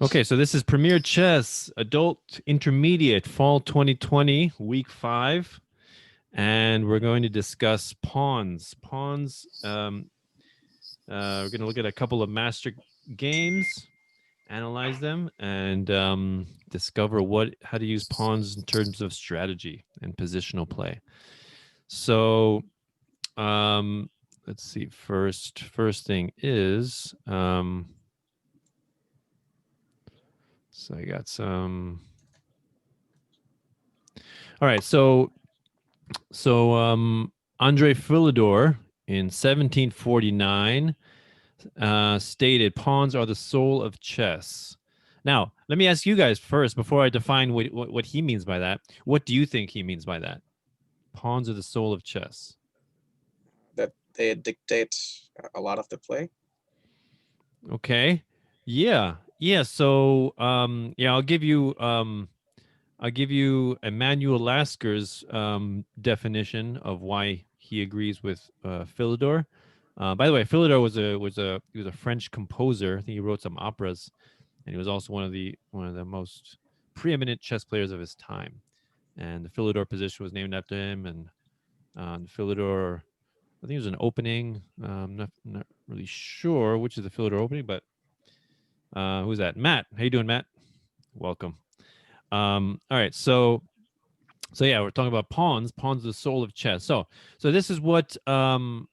Okay, so this is Premier Chess Adult Intermediate Fall 2020, Week 5. And we're going to discuss pawns. We're going to look at a couple of master games, analyze them, and discover how to use pawns in terms of strategy and positional play. So let's see. First thing is, so I got some. All right, so Andre Philidor in 1749 stated, "Pawns are the soul of chess." Now, let me ask you guys first before I define what he means by that. What do you think he means by that? Pawns are the soul of chess. That they dictate a lot of the play. Okay. Yeah. So, yeah, I'll give you Emmanuel Lasker's definition of why he agrees with Philidor. By the way, Philidor was a French composer. I think he wrote some operas, and he was also one of the most preeminent chess players of his time. And the Philidor position was named after him. And the Philidor, I think it was an opening. Not really sure which is the Philidor opening, but who's that? Matt. How you doing, Matt? Welcome. All right, so yeah, we're talking about pawns. Pawns are the soul of chess. So this is what Emmanuel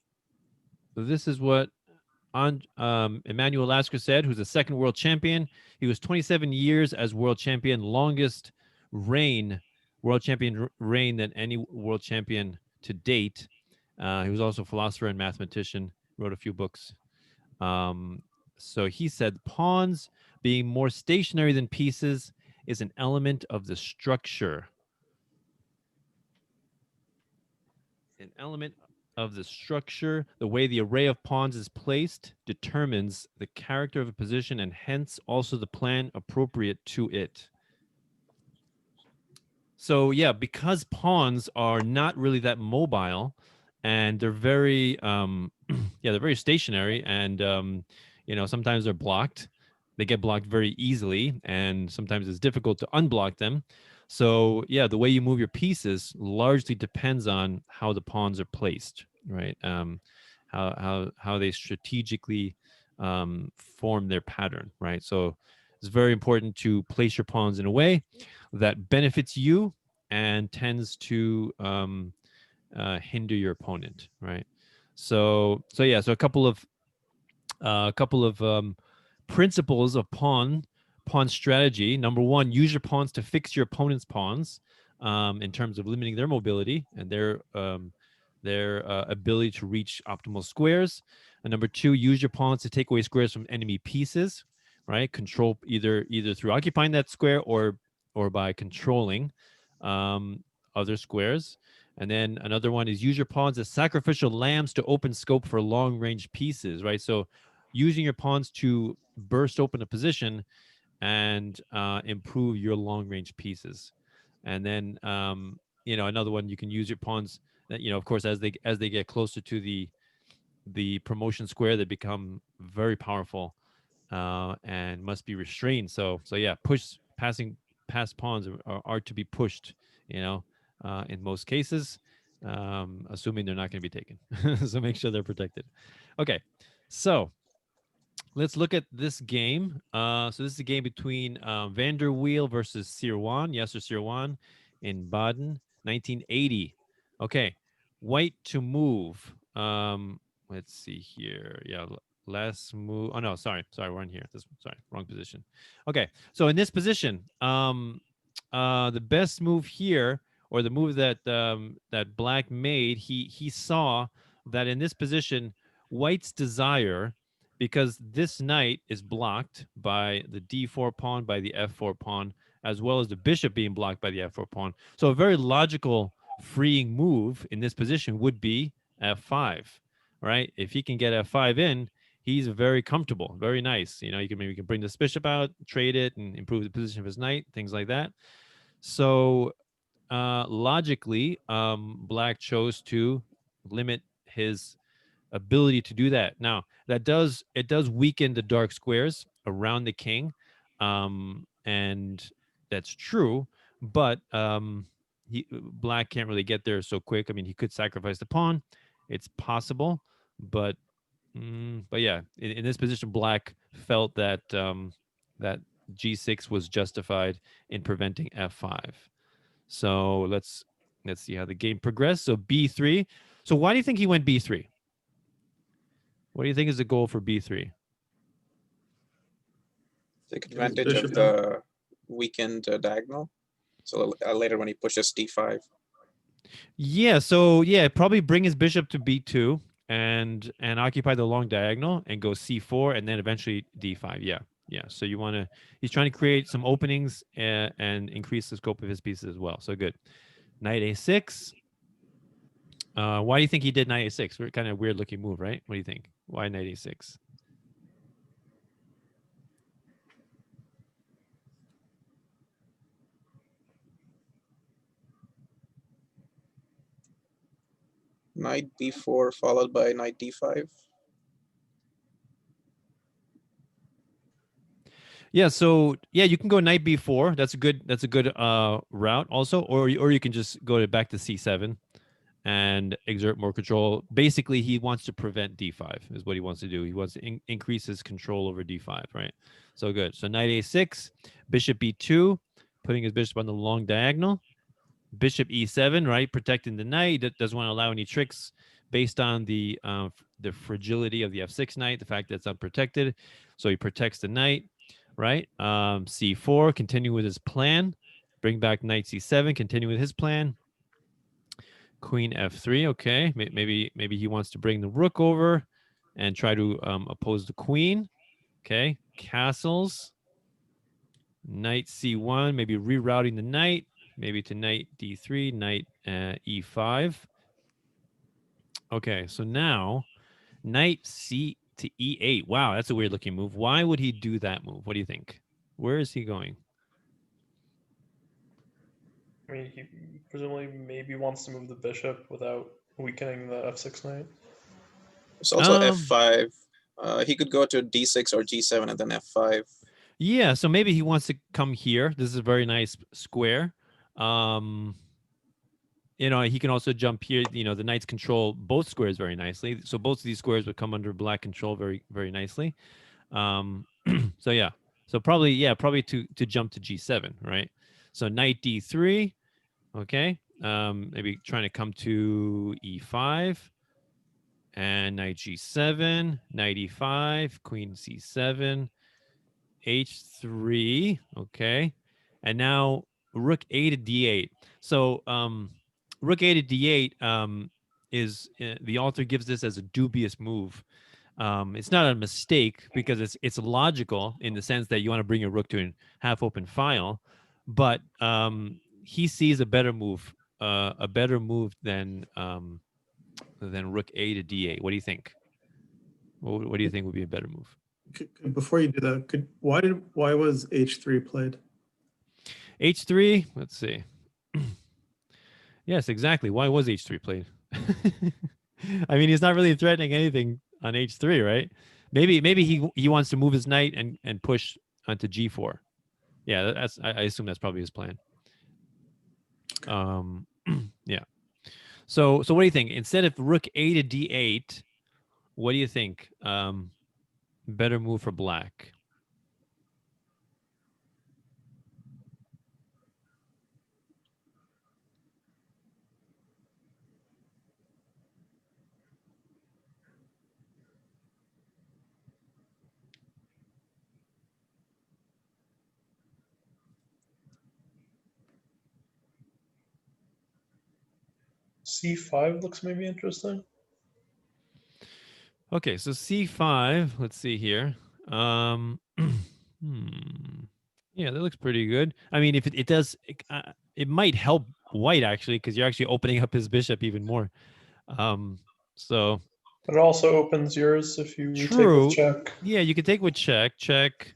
Lasker said, who's the second world champion. He was 27 years as world champion, longest world champion reign than any world champion to date. He was also a philosopher and mathematician. Wrote a few books. Um, so he said pawns being more stationary than pieces is an element of the structure. An element of the structure, the way the array of pawns is placed, determines the character of a position and hence also the plan appropriate to it. So, yeah, because pawns are not really that mobile and they're very, yeah, they're very stationary and, sometimes they're blocked. They get blocked very easily and sometimes it's difficult to unblock them. So, yeah, the way you move your pieces largely depends on how the pawns are placed, right? How they strategically form their pattern, right? So, it's very important to place your pawns in a way that benefits you and tends to hinder your opponent, right? So yeah, so a couple of principles of pawn strategy. Number one, use your pawns to fix your opponent's pawns in terms of limiting their mobility and their ability to reach optimal squares. And number two, use your pawns to take away squares from enemy pieces, right? Control either through occupying that square or by controlling other squares. And then another one is use your pawns as sacrificial lambs to open scope for long range pieces, right? So using your pawns to burst open a position and improve your long range pieces. And then another one, you can use your pawns that, of course, as they get closer to the promotion square, they become very powerful and must be restrained. So yeah, past pawns are to be pushed, in most cases, assuming they're not going to be taken. So make sure they're protected. Okay, so let's look at this game. So this is a game between Van der Weel versus Sirwan, Yasser Sirwan in Baden, 1980. Okay, white to move. Let's see here. Yeah, last move. Oh no, sorry, we're in here. Sorry, wrong position. Okay, so in this position, the best move here, or the move that Black made, he saw that in this position, White's desire, because this knight is blocked by the d4 pawn, by the f4 pawn, as well as the bishop being blocked by the f4 pawn. So a very logical freeing move in this position would be f5, right? If he can get f5 in, he's very comfortable, very nice. You can bring this bishop out, trade it, and improve the position of his knight, things like that. So logically, Black chose to limit his ability to do that. Now, it does weaken the dark squares around the king, and that's true. But black can't really get there so quick. I mean, he could sacrifice the pawn. It's possible, but yeah, in this position, black felt that that g6 was justified in preventing f5. So let's see how the game progressed. So b3. So why do you think he went b3? What do you think is the goal for b3? Take his advantage of bishop the weakened diagonal. So later when he pushes d5. Yeah, so yeah, probably bring his bishop to b2 and occupy the long diagonal and go c4 and then eventually d5. Yeah. So you want to, he's trying to create some openings and increase the scope of his pieces as well. So good. Knight a6. Why do you think he did knight a6? Kind of weird looking move, right? What do you think? Why knight a6? Knight b4 followed by knight d5. Yeah, so yeah, you can go knight b4. That's a good route also, or you can just go back to c7 and exert more control. Basically, he wants to prevent d5 is what he wants to do. He wants to increase his control over d5, right? So good. So knight a6, bishop b2, putting his bishop on the long diagonal. Bishop e7, right? Protecting the knight. That doesn't want to allow any tricks based on the fragility of the f6 knight, the fact that it's unprotected. So he protects the knight, right? c4, continue with his plan. Bring back knight c7, continue with his plan. Queen f3, okay. Maybe he wants to bring the rook over and try to oppose the queen. Okay, castles. Knight c1, maybe rerouting the knight, maybe to knight d3, knight e5. Okay, so now knight c to e8. Wow, that's a weird looking move. Why would he do that move? What do you think? Where is he going? I mean, he presumably maybe wants to move the bishop without weakening the f6 knight. There's also f5. He could go to d6 or g7 and then f5. Yeah, so maybe he wants to come here. This is a very nice square. He can also jump here. The knights control both squares very nicely. So both of these squares would come under black control very, very nicely. So yeah. So probably to jump to g7, right? So knight d3, okay. Maybe trying to come to e5 and knight g7, knight e5, queen c7, h3, okay. And now rook a to d8. So rook a to d8 is the author gives this as a dubious move. It's not a mistake because it's logical in the sense that you want to bring your rook to a half open file, but he sees a better move than rook a to d8. What do you think? What do you think would be a better move? Before you do that, why was h3 played? H3, let's see. Yes, exactly. Why was H3 played? I mean, he's not really threatening anything on H3, right? Maybe he wants to move his knight and push onto G4. Yeah, I assume that's probably his plan. Yeah. So what do you think? Instead of rook a to d8, what do you think? Better move for black. c5 looks maybe interesting. Okay, so c5. Let's see here. Yeah, that looks pretty good. I mean, if it does, it might help white actually, because you're actually opening up his bishop even more. So But it also opens yours if you retake true. with check. Yeah, you can take with check.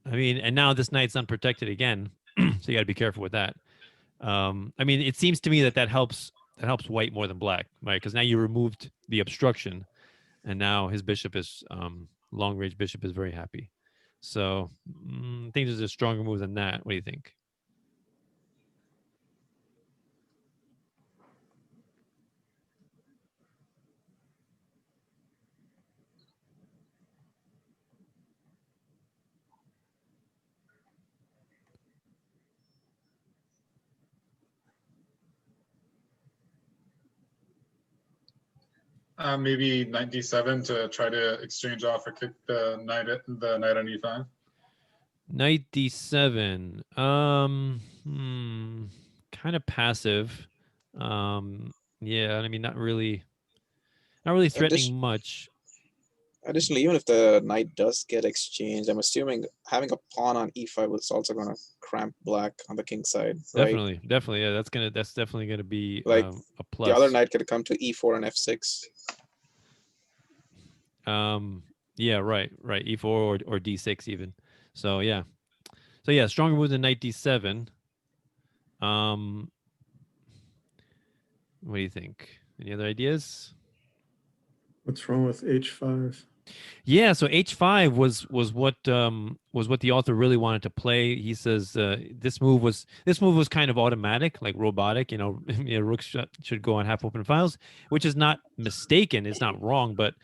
I mean, and now this knight's unprotected again, so you got to be careful with that. I mean, it seems to me that helps white more than black, right? Because now you removed the obstruction, and now his bishop is long range bishop is very happy. So I think there's a stronger move than that. What do you think? Maybe knight d7 to try to exchange off or kick the knight on e5. Knight d7. Kind of passive. Yeah, I mean, not really threatening much. Additionally, even if the knight does get exchanged, I'm assuming having a pawn on e5 is also going to cramp black on the king side, right? Definitely. Yeah, that's definitely gonna be Like, a plus. The other knight could come to e4 and f6. Yeah, right. E4 or d6 even. So yeah. Stronger move than knight d7. What do you think? Any other ideas? What's wrong with h5? Yeah, so h5 was what the author really wanted to play. He says this move was kind of automatic, like robotic. Rook should go on half open files, which is not mistaken. It's not wrong, but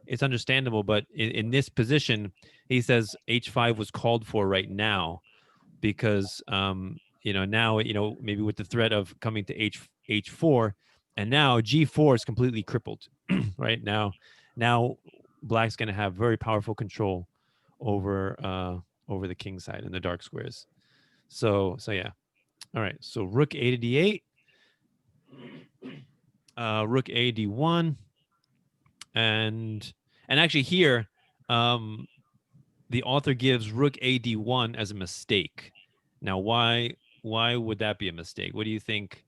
it's understandable. But in this position, he says h5 was called for right now because now maybe with the threat of coming to h4, and now g4 is completely crippled. Right now black's going to have very powerful control over the king side and the dark squares. So yeah. All right. So rook a to d8, rook a d1, and actually here, the author gives rook a d1 as a mistake. Now, why would that be a mistake? What do you think?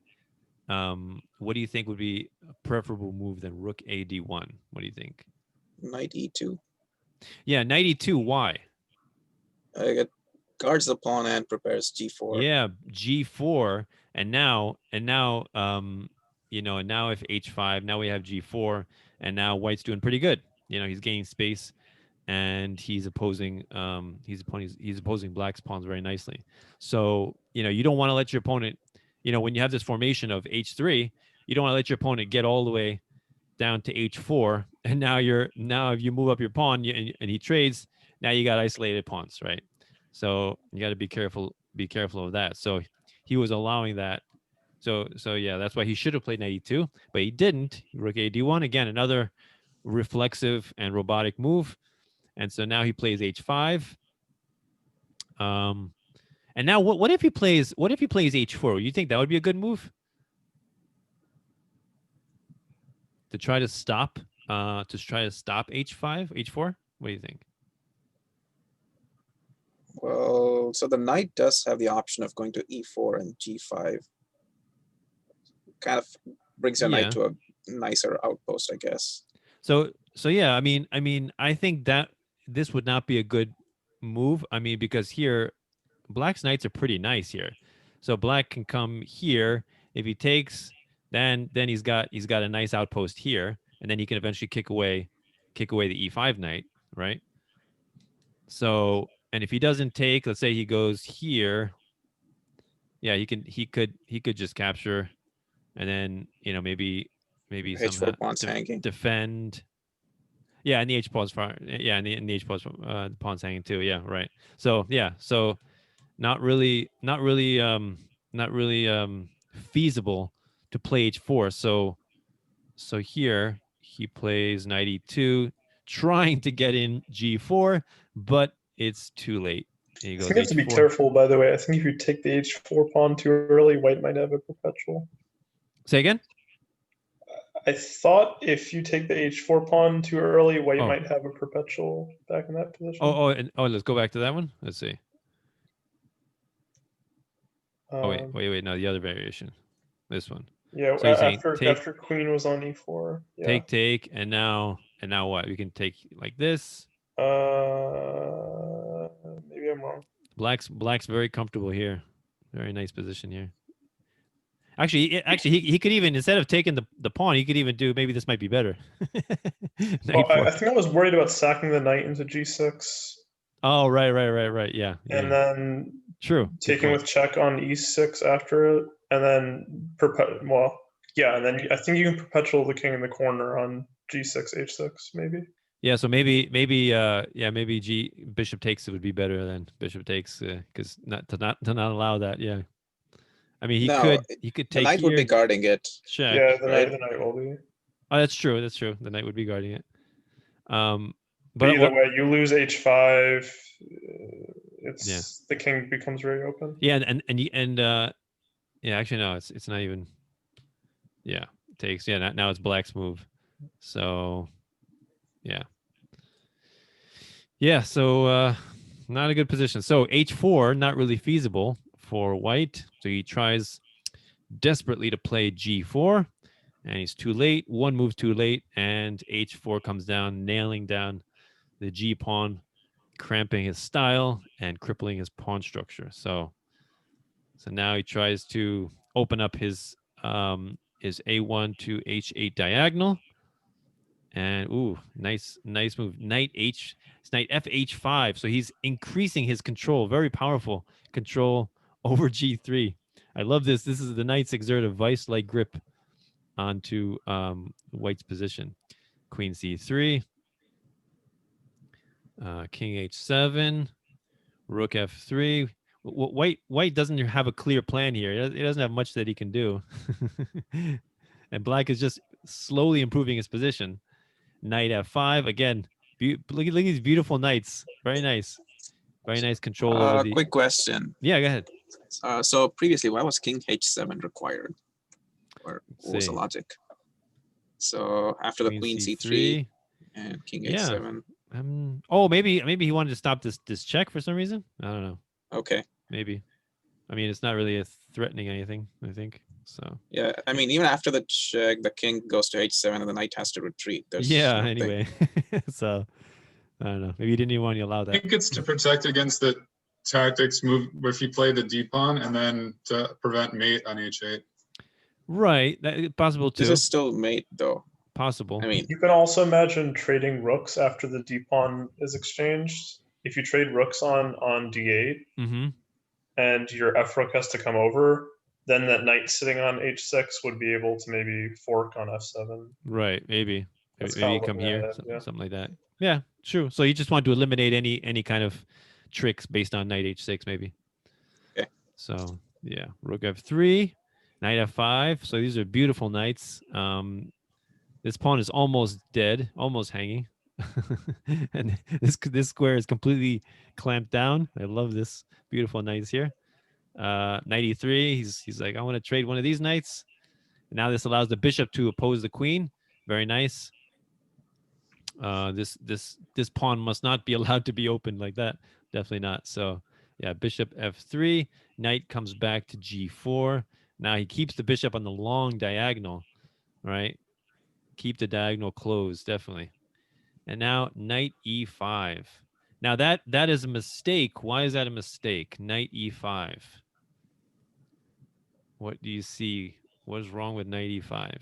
What do you think would be a preferable move than rook a d1? What do you think? Knight e2. Yeah, knight e2. Why? It guards the pawn and prepares g4. Yeah, g4, and now and now if h5, now we have g4, and now white's doing pretty good. He's gaining space, and he's opposing black's pawns very nicely. So you don't want to let your opponent, when you have this formation of h3, you don't want to let your opponent get all the way down to h4, and now if you move up your pawn and he trades, now you got isolated pawns, right? So you got to be careful of that. So he was allowing that. So yeah, that's why he should have played knight e2, but he didn't. Rook a d1, again, another reflexive and robotic move. And so now he plays h5. And now what if he plays h4? You think that would be a good move? To try to stop h5, h4? What do you think? Well, so the knight does have the option of going to e4 and g5. Kind of brings your knight to a nicer outpost, I guess. So yeah, I mean, I think that this would not be a good move. I mean, because here, black's knights are pretty nice here. So black can come here. If he takes, then he's got a nice outpost here, and then he can eventually kick away the e5 knight, right? So, and if he doesn't take, let's say he goes here, yeah, he could just capture, and then maybe somehow defend. Yeah, and the h pawns far. Yeah, and the h pawns the pawn's hanging too. Yeah, right. So yeah, so not really feasible to play h4. So here he plays knight e2, trying to get in g4, but it's too late. I think you have to be careful, by the way. I think if you take the h4 pawn too early, white might have a perpetual. Say again? I thought if you take the h4 pawn too early, white might have a perpetual back in that position. Let's go back to that one. Let's see. Wait. No, the other variation. This one. Yeah, so after queen was on e4. Yeah. Take, and now what? We can take like this. Maybe I'm wrong. Black's very comfortable here. Very nice position here. Actually, he could even, instead of taking the pawn, he could even do, maybe this might be better. I think I was worried about sacking the knight into g6. Oh, right. Yeah. and Yeah. then True. Good taking point. with check on e6 after it, and then and then I think you can perpetual the king in the corner on g6, h6, maybe. Yeah, so maybe maybe bishop takes it would be better than bishop takes, because not allow that. Yeah, I mean No, he could the take knight would be here, guarding it. check. Yeah, right? the knight will be. Oh, that's true. That's true. The knight would be guarding it. But But either what? way, you lose h5. Yeah, It's the king becomes very open. yeah, yeah. Actually, no, it's not even. Yeah, takes. Yeah, now it's black's move. So, yeah, yeah. So not a good position. So h4 not really feasible for white. So he tries desperately to play g4, and he's too late. One move too late, and h4 comes down, nailing down the g pawn, cramping his style and crippling his pawn structure. So now he tries to open up his a1 to h8 diagonal, and nice move. It's knight fh5. So he's increasing his control, very powerful control over g3. I love this. This is the knights exert a vice-like grip onto white's position. Queen c3, king h7, rook f3. White doesn't have a clear plan here. He doesn't have much that he can do. And black is just slowly improving his position. Knight f5 again. Look at these beautiful knights. Very nice. Very nice control over the. Quick question. Yeah, go ahead. So previously, why was king h7 required? Or what was the logic? So after the queen c3 and king h7. Maybe he wanted to stop this check for some reason. I don't know. Okay. Maybe. I mean, it's not really threatening anything, I think. So. Yeah, I mean, even after the check, the king goes to h7 and the knight has to retreat. There's nothing. Anyway. So I don't know. Maybe you didn't even want to allow that. I think it's to protect against the tactics move if you play the d pawn, and then to prevent mate on h8. Right. That possible too. This is still mate though. Possible. I mean, you can also imagine trading rooks after the d pawn is exchanged. If you trade rooks on d8, and your f rook has to come over, then that knight sitting on h6 would be able to maybe fork on f7. Right. Maybe you come here, something like that. Yeah, true. So you just want to eliminate any kind of tricks based on knight h6, maybe. Okay. So yeah, rook f3, knight f5. So these are beautiful knights. This pawn is almost dead, almost hanging. And this square is completely clamped down. I love this beautiful knights here. Knight e3. He's like, I want to trade one of these knights. And now this allows the bishop to oppose the queen. Very nice. This pawn must not be allowed to be opened like that. Definitely not. So yeah, bishop f3. Knight comes back to g4. Now he keeps the bishop on the long diagonal, right? Keep the diagonal closed, definitely. And now knight e5. Now that is a mistake. Why is that a mistake? Knight e5. What do you see? What is wrong with knight e5?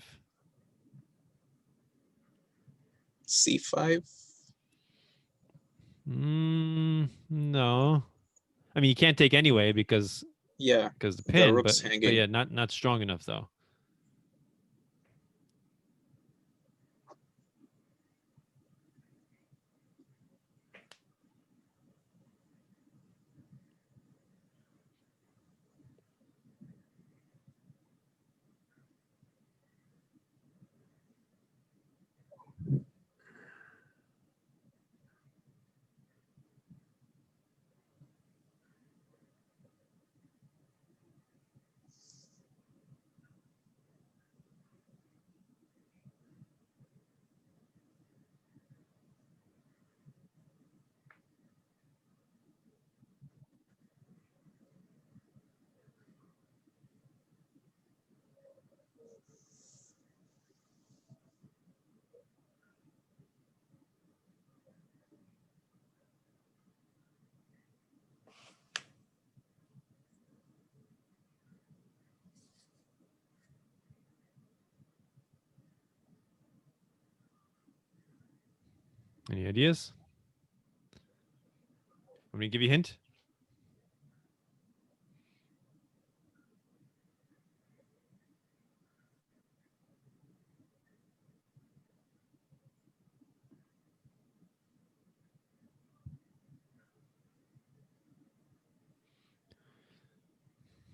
c5. No. I mean, you can't take anyway because the pin, rook's but hanging. yeah, not strong enough though. Any ideas? Want me to give you a hint?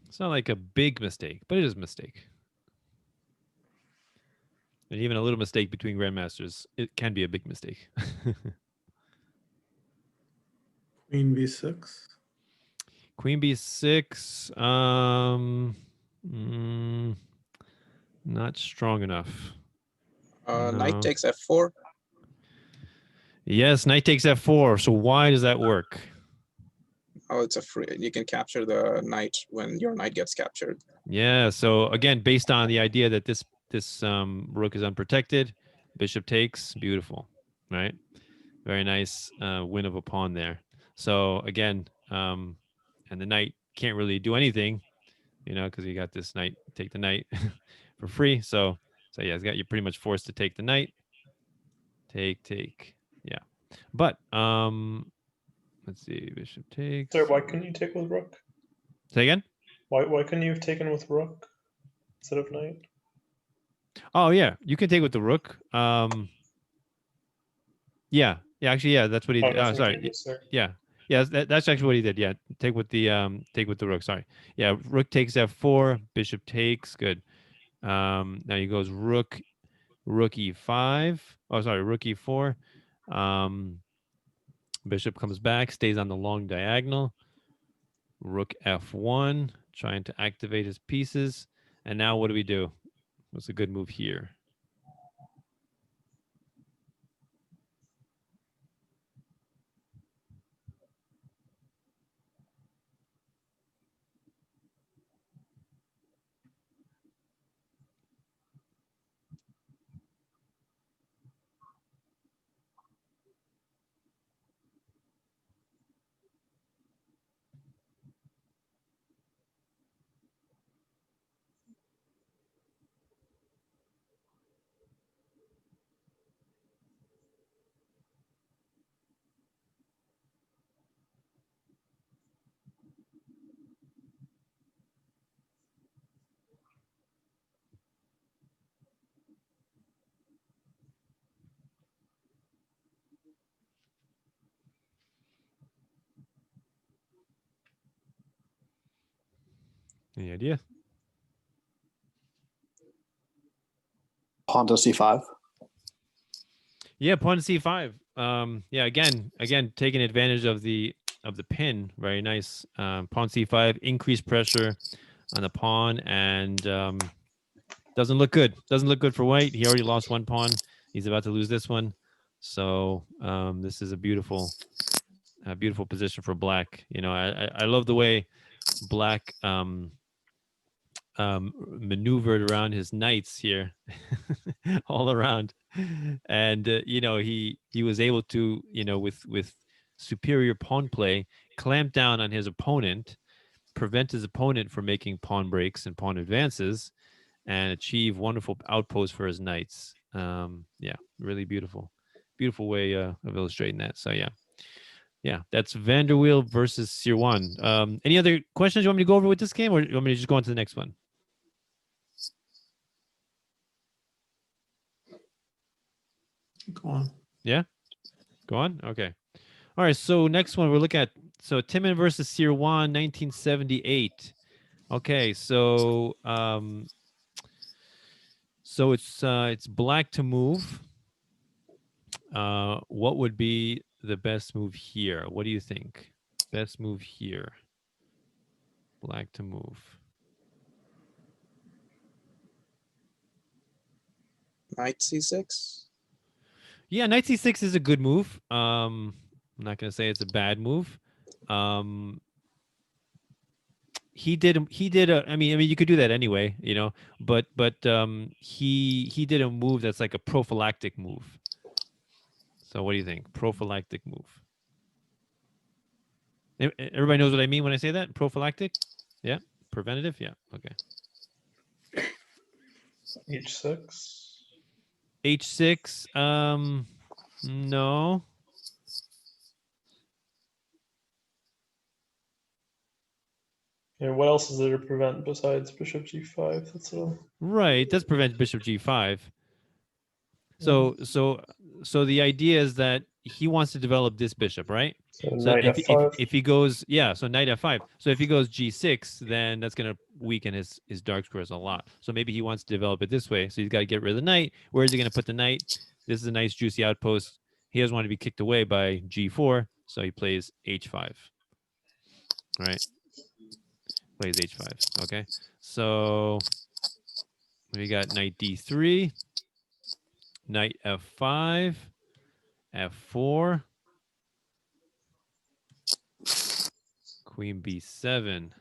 It's not like a big mistake, but it is a mistake. And even a little mistake between grandmasters, it can be a big mistake. Queen b6. Queen b6. Not strong enough. Knight No. takes f4. Yes, knight takes f4. So why does that work? Oh, it's a free. You can capture the knight when your knight gets captured. Yeah. So again, based on the idea that this rook is unprotected, bishop takes. Beautiful, right? Very nice win of a pawn there. So again, and the knight can't really do anything, because you got this knight, take the knight for free. So yeah, you're pretty much forced to take the knight. Take. Yeah. But let's see, bishop takes. Sir, why couldn't you take with rook? Say again? Why couldn't you have taken with rook instead of knight? Oh yeah, you can take with the rook. Yeah, actually, yeah, that's what he did. Sorry. Yeah. That's actually what he did. Yeah, take with the rook. Sorry. Yeah, rook takes f4, bishop takes. Good. Now he goes rook e5. Oh, sorry, rook e4. Bishop comes back, stays on the long diagonal. Rook f1, trying to activate his pieces. And now what do we do? What's a good move here? Any idea? Pawn to c5. Yeah, pawn to c5. Yeah, again, taking advantage of the pin. Very nice. Pawn c5, increased pressure on the pawn, and doesn't look good. Doesn't look good for white. He already lost one pawn. He's about to lose this one. So this is a beautiful position for black. I love the way black maneuvered around his knights here all around, and he was able to, with superior pawn play, clamp down on his opponent, prevent his opponent from making pawn breaks and pawn advances, and achieve wonderful outposts for his knights. Yeah, really beautiful way of illustrating that. So yeah, that's Van der Weel versus Sirwan. Any other questions you want me to go over with this game, or you want me to just go on to the next one? Go on. Yeah? Go on? Okay. All right, so next one we're looking at, Timman versus Sirwan, 1978. Okay, so it's black to move. What would be the best move here? What do you think? Best move here. Black to move. Knight c6. Yeah, knight c6 is a good move. I'm not gonna say it's a bad move. He did. I mean, you could do that anyway, But he did a move that's like a prophylactic move. So what do you think? Prophylactic move. Everybody knows what I mean when I say that? Prophylactic? Yeah. Preventative? Yeah. Okay. H6. H6. No. Yeah, what else is there to prevent besides bishop g5? That's a Right, it does prevent bishop g5. So the idea is that he wants to develop this bishop, right? so So knight f5. if he goes, yeah, so knight f5. So if he goes g6, then that's going to weaken his dark squares a lot. So maybe he wants to develop it this way. So he's got to get rid of the knight. Where is he going to put the knight? This is a nice juicy outpost. He doesn't want to be kicked away by g4, so he plays h5. All right, plays h5. Okay, so we got knight d3, knight f5, f4, queen b7,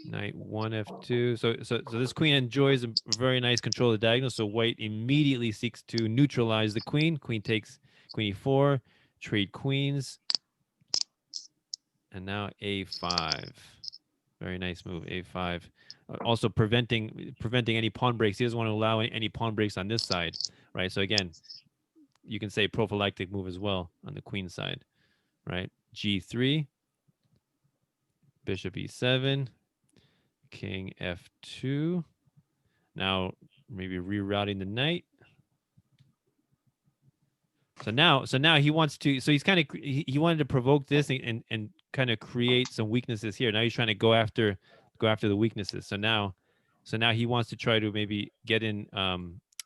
knight 1 f2. So this queen enjoys a very nice control of the diagonal. So white immediately seeks to neutralize the queen. Queen takes queen e4, trade queens, and now a5. Very nice move, a5. Also preventing any pawn breaks. He doesn't want to allow any pawn breaks on this side, right? So again, you can say prophylactic move as well on the queen side, right? g3, bishop e7, king f2. Now maybe rerouting the knight. So now he wants to. So he's kind of he wanted to provoke this and kind of create some weaknesses here. Now he's trying to go after the weaknesses. So now he wants to try to maybe get in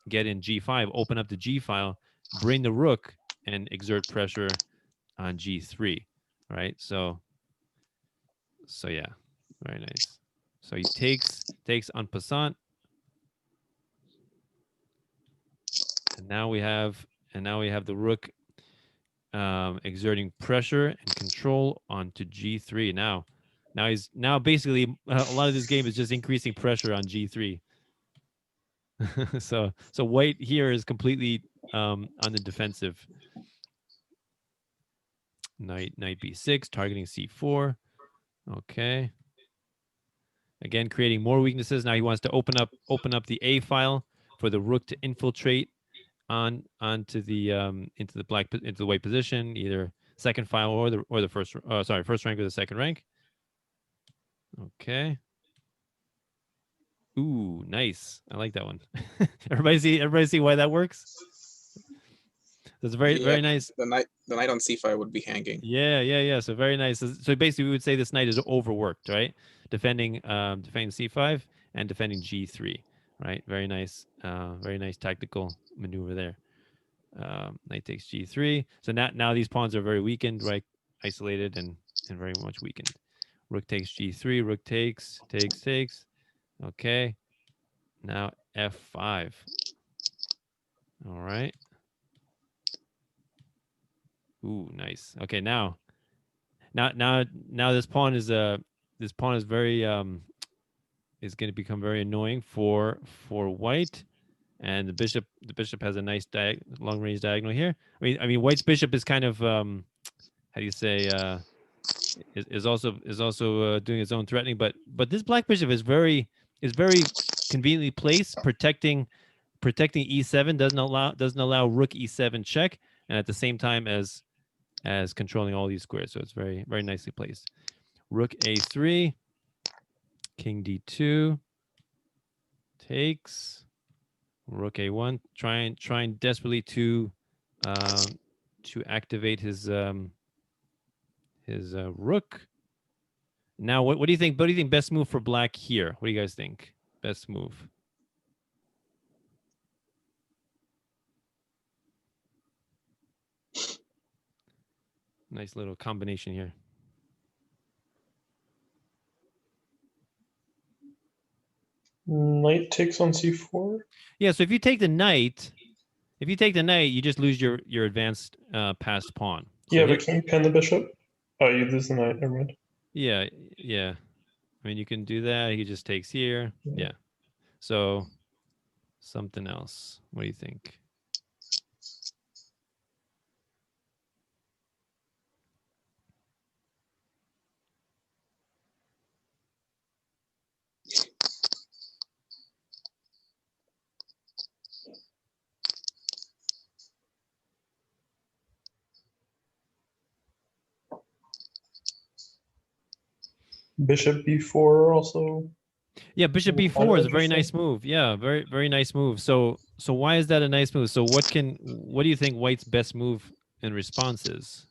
g5, open up the g file, bring the rook, and exert pressure on g3. Right. So yeah, very nice. So he takes en passant. And now we have the rook exerting pressure and control onto g3. Now basically a lot of this game is just increasing pressure on g3. so white here is completely on the defensive. Knight b6, targeting c4. Okay. Again, creating more weaknesses. Now he wants to open up the a file for the rook to infiltrate onto the into the white position, either second file or the first rank or the second rank. Okay. Ooh, nice. I like that one. everybody see why that works? That's very nice. The knight on c5 would be hanging. Yeah. So very nice. So basically, we would say this knight is overworked, right? Defending c5 and defending g3, right? Very nice tactical maneuver there. Knight takes g3. So now these pawns are very weakened, right? Isolated and very much weakened. Rook takes g3. Rook takes. Okay. Now f5. All right. Ooh, nice. Okay, now this pawn is very is going to become very annoying for white, and the bishop has a nice long range diagonal here. I mean white's bishop is kind of how do you say is also doing its own threatening, but this black bishop is very conveniently placed, protecting e7, doesn't allow rook e7 check, and at the same time as controlling all these squares. So it's very nicely placed. Rook a3, king d2 takes, rook a1, trying desperately to activate his rook. Now, what do you think? What do you think best move for black here? What do you guys think? Best move. Nice little combination here. Knight takes on c4. Yeah, so if you take the knight, you just lose your advanced passed pawn. So yeah, but can you pin the bishop? Oh, you lose the knight. Never mind. Yeah. I mean, you can do that. He just takes here. Yeah. So something else. What do you think? Bishop b4 also. Yeah, bishop Kind of b4 is a very interesting. nice move. Yeah, very nice move. So why is that a nice move? So what do you think White's best move in response is?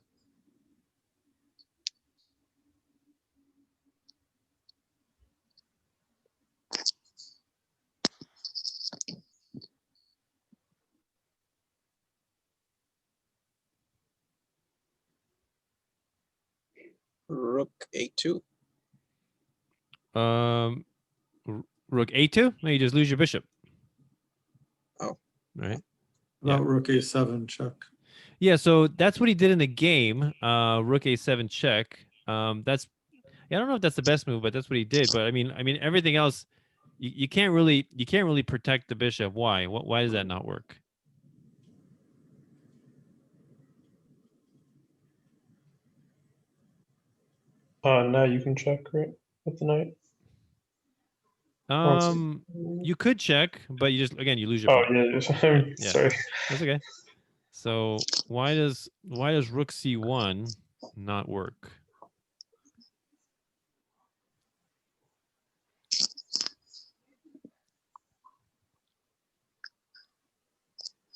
Rook a2. Rook a2? No, you just lose your bishop. Oh. Right. About rook a7 check. Yeah, so that's what he did in the game. Rook a7 check. That's I don't know if that's the best move, but that's what he did. But I mean everything else, you can't really protect the bishop. Why? Why does that not work? Now you can check, right, with the knight. You could check, but you lose your Oh pawn. yeah, I'm Yeah. sorry. That's okay. So why does rook c1 not work?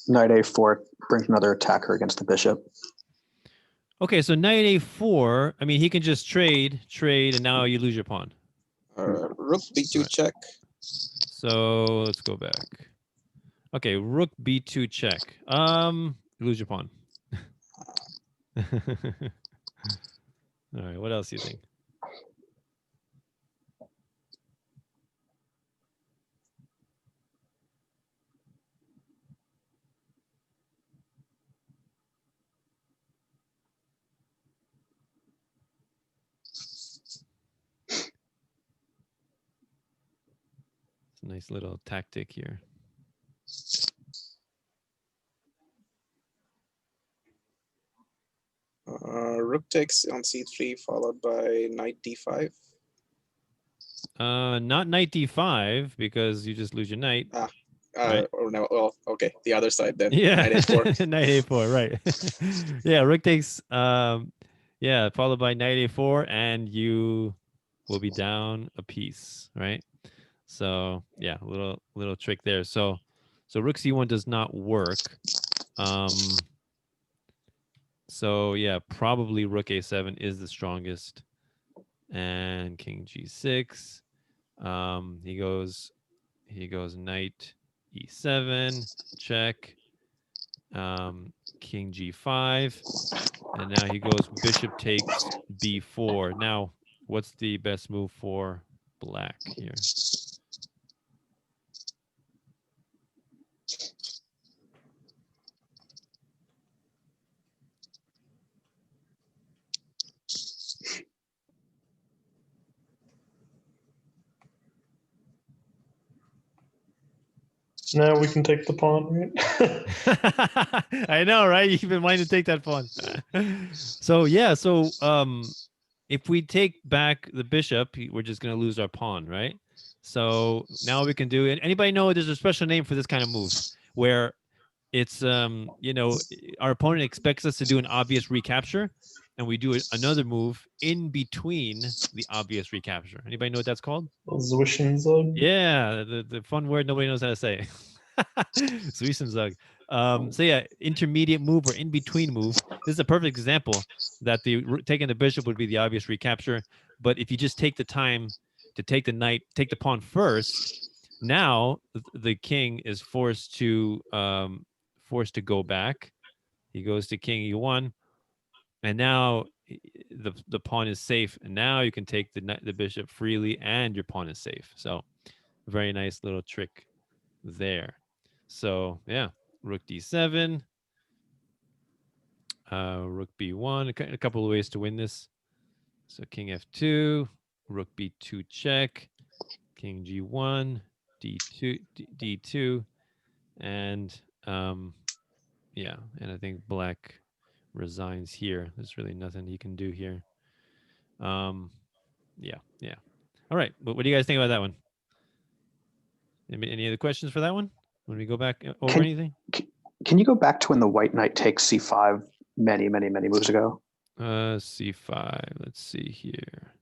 Knight a4 brings another attacker against the bishop. Okay, so knight a4. I mean, he can just trade, and now you lose your pawn. Rook b2 check. So let's go back. Okay, rook b2 check. You lose your pawn. All right, what else do you think? It's a nice little tactic here. Rook takes on c3, followed by knight d5. Not knight d5 because you just lose your knight. Right. Or no, well, okay, the other side then. Yeah, Knight a4. knight a4, right? Yeah, rook takes. Yeah, followed by knight a4, and you will be down a piece, right? So yeah, a little trick there. So rook c1 does not work. So yeah, probably rook a7 is the strongest, and king g6. He goes knight e7 check. King g5, and now he goes bishop takes b4. Now, what's the best move for black here? Now we can take the pawn, right? I know, right? You've been wanting to take that pawn. So yeah, if we take back the bishop, we're just gonna lose our pawn, right? So now we can do it. Anybody know there's a special name for this kind of move where it's our opponent expects us to do an obvious recapture, and we do another move in between the obvious recapture. Anybody know what that's called? Zwischenzug. Yeah, the fun word nobody knows how to say. Zwischenzug. So yeah, intermediate move or in between move. This is a perfect example that taking the bishop would be the obvious recapture. But if you just take the time to take the knight, take the pawn first, now the king is forced to go back. He goes to king e1, and now the pawn is safe. And now you can take the bishop freely, and your pawn is safe. So very nice little trick there. So yeah, rook d7, rook b1, a couple of ways to win this. So king f2, rook b2 check, king g1, d2, and yeah, and I think black resigns here. There's really nothing he can do here. Yeah. All right, but what do you guys think about that one? Any other questions for that one? When we go back over anything? Can you go back to when the white knight takes c5 many moves ago? C5. Let's see here.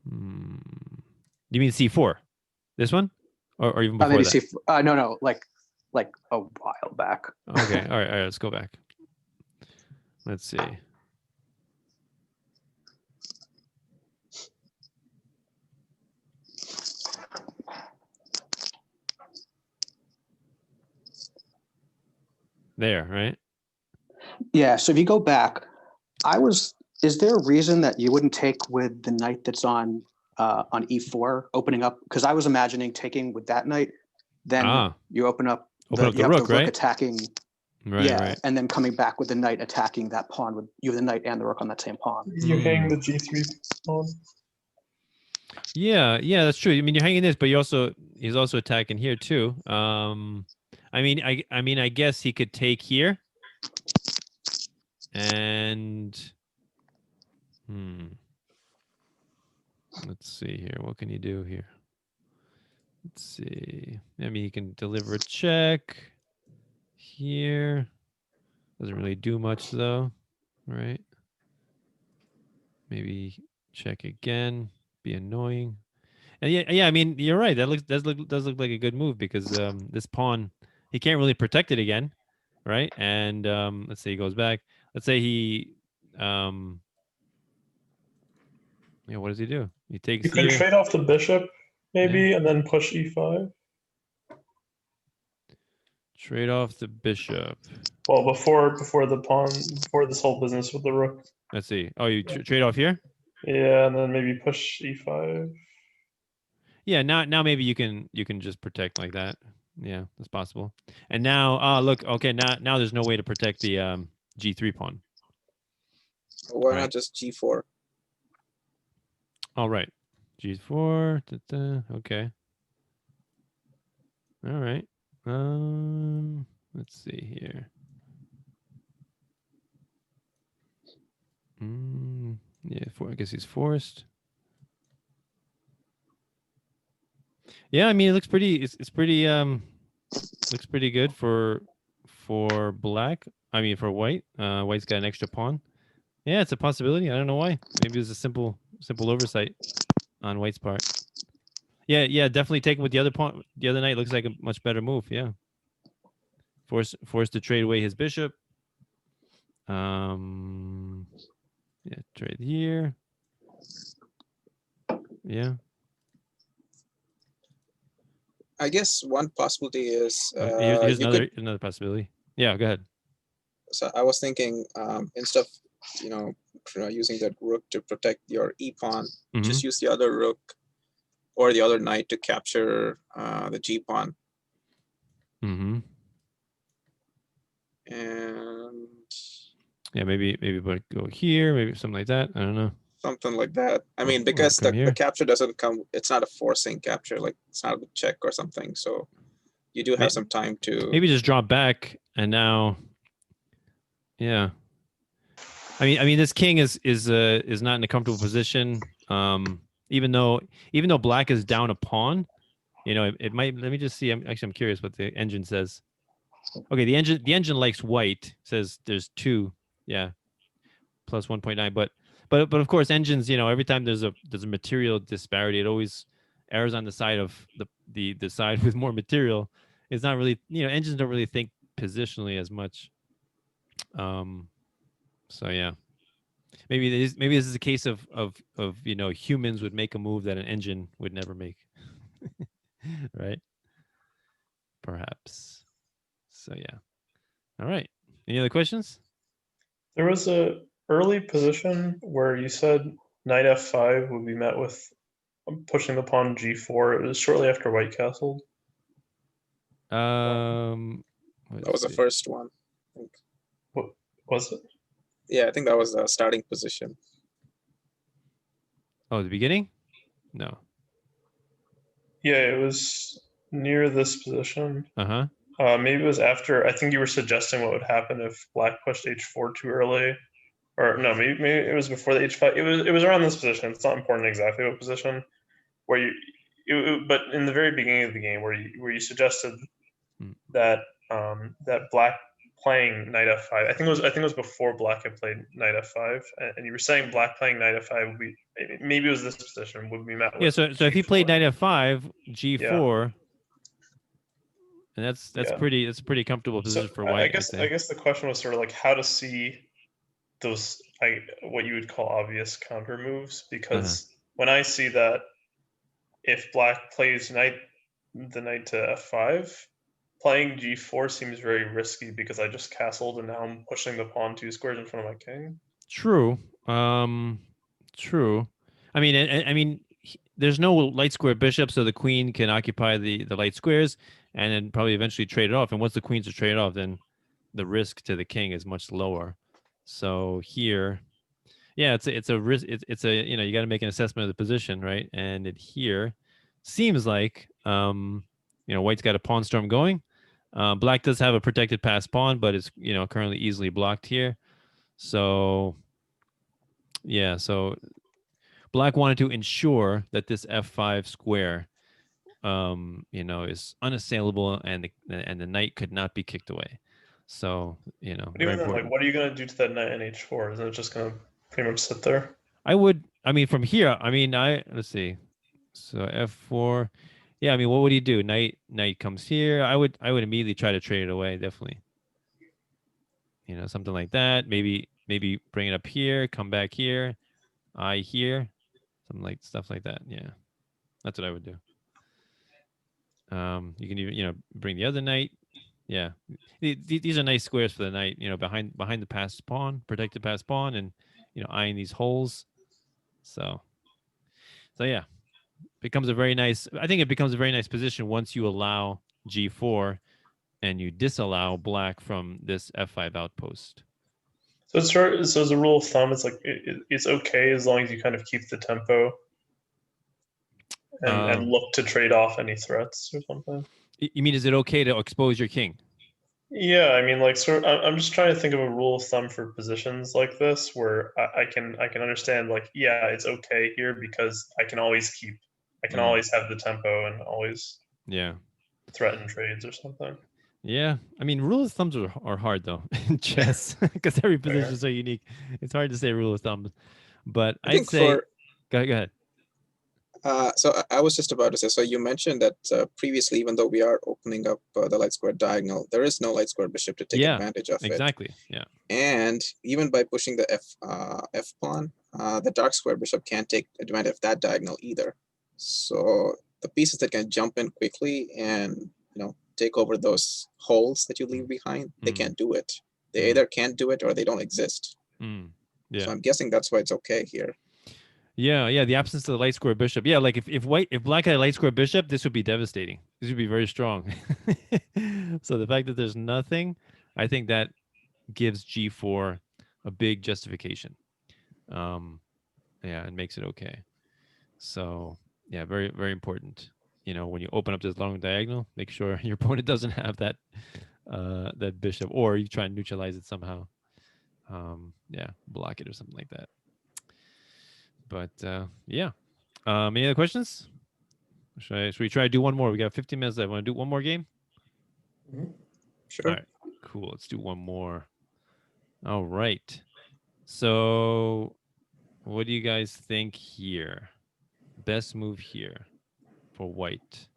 You mean C4? This one, or even before Maybe that? see. No, like a while back. Okay, all right. Let's go back. Let's see. There, right? Yeah. So if you go back, is there a reason that you wouldn't take with the knight that's on E4 opening up? Because I was imagining taking with that knight, then you open up the rook, right? attacking. Right, right. And then coming back with the knight attacking that pawn with you have the knight and the rook on that same pawn. You hang the G3 pawn. Yeah, that's true. I mean, you're hanging this, but he's also attacking here too. I mean, I guess he could take here, and let's see here. What can you do here? Let's see. I mean, he can deliver a check here. Doesn't really do much though, right? Maybe check again. Be annoying. And yeah. I mean, you're right. That does look like a good move because this pawn, he can't really protect it again, right? And let's say he goes back. Let's say he, what does he do? He takes. You can trade off the bishop, maybe, and then push E5. Trade off the bishop. Well, before the pawn, before this whole business with the rook. Let's see. Oh, you trade off here? Yeah, and then maybe push E5. Yeah, now maybe you can just protect like that. Yeah, that's possible. And now, look, okay, now there's no way to protect the G3 pawn. Why not just G4? All right, G4. Okay. All right. Let's see here. Yeah, I guess he's forced. Yeah, I mean, it looks pretty. It's pretty. Looks pretty good for black. I mean, for white. White's got an extra pawn. Yeah, it's a possibility. I don't know why. Maybe it was a simple oversight on White's part. Yeah, definitely taking with the other pawn. The other knight looks like a much better move. Yeah. Forced to trade away his bishop. Yeah, trade here. Yeah. I guess one possibility is here's another possibility. Yeah, go ahead. So I was thinking instead of using that rook to protect your e pawn, just use the other rook or the other knight to capture the g pawn. And yeah, maybe go here, maybe something like that. I don't know. Something like that. I mean, because the capture doesn't come, it's not a forcing capture, like it's not a check or something. So you do have some time to maybe just drop back and now. Yeah. I mean, this king is not in a comfortable position. Even though black is down a pawn, it might. Let me just see. I'm curious what the engine says. Okay, the engine likes white. Says there's 2. Yeah. Plus 1.9, but of course engines, every time there's a material disparity, it always errs on the side of the side with more material. It's not really, engines don't really think positionally as much. So yeah, maybe this is a case of humans would make a move that an engine would never make. Right? Perhaps. So yeah. All right. Any other questions? There was a early position where you said knight f5 would be met with pushing the pawn g4. It was shortly after white castled. that was the first one. I think. What was it? Yeah, I think that was the starting position. Oh, the beginning? No. Yeah, it was near this position. Uh-huh. Maybe it was after. I think you were suggesting what would happen if black pushed h4 too early. Or no, maybe it was before the h5. It was around this position. It's not important exactly what position. Where but in the very beginning of the game, where you suggested that that black playing knight f5. I think it was before black had played knight f5, and you were saying black playing knight f5 would be, maybe it was this position would be met with. Yeah, so if he played knight f5, g4, and that's a pretty comfortable position for white. I guess the question was sort of like how to see those what you would call obvious counter moves, because when I see that if black plays the knight to f5, playing g4 seems very risky because I just castled and now I'm pushing the pawn 2 squares in front of my king. True. True. I mean, there's no light square bishop, so the queen can occupy the light squares and then probably eventually trade it off. And once the queens are traded off, then the risk to the king is much lower. So here, yeah, it's a risk. It's a, you know, you got to make an assessment of the position, right? And it here seems like you know, white's got a pawn storm going. Black does have a protected pass pawn, but it's, you know, currently easily blocked here. So yeah, so black wanted to ensure that this f5 square you know, is unassailable and the knight could not be kicked away. So, you know, but even then, like, what are you going to do to that knight in h4? Isn't it just going to pretty much sit there? I mean, from here, I mean, let's see. So f4. Yeah, I mean, what would he do? Knight comes here. I would immediately try to trade it away, definitely. You know, something like that. Maybe bring it up here, come back here, here, stuff like that. Yeah. That's what I would do. You can even, you know, bring the other knight. Yeah, these are nice squares for the knight. You know, behind the passed pawn, protected passed pawn, and, you know, eyeing these holes. So yeah, becomes a very nice. I think it becomes a very nice position once you allow g4, and you disallow black from this f5 outpost. So so as a rule of thumb, it's like it's okay as long as you kind of keep the tempo and look to trade off any threats or something. You mean, is it okay to expose your king? Yeah, I mean, like, I'm just trying to think of a rule of thumb for positions like this where I can understand, like, yeah, it's okay here because I can always always have the tempo and always threaten trades or something. Yeah, I mean, rule of thumbs are hard though in chess because every position is so unique. It's hard to say rule of thumbs, but I'd say go ahead. So I was just about to say, so you mentioned that previously, even though we are opening up the light square diagonal, there is no light square bishop to take advantage of it. Exactly. Yeah. And even by pushing the f pawn, the dark square bishop can't take advantage of that diagonal either. So the pieces that can jump in quickly and, you know, take over those holes that you leave behind, they can't do it. They either can't do it or they don't exist. Yeah. So I'm guessing that's why it's okay here. Yeah, the absence of the light square bishop. Yeah, like if black had a light square bishop, this would be devastating. This would be very strong. So the fact that there's nothing, I think that gives g4 a big justification. Yeah, and makes it okay. So yeah, very, very important. You know, when you open up this long diagonal, make sure your opponent doesn't have that that bishop, or you try and neutralize it somehow. Yeah, block it or something like that. But yeah, any other questions? Should we try to do one more? We got 15 minutes left. Want to do one more game? Sure. All right, cool. Let's do one more. All right. So, what do you guys think here? Best move here for white.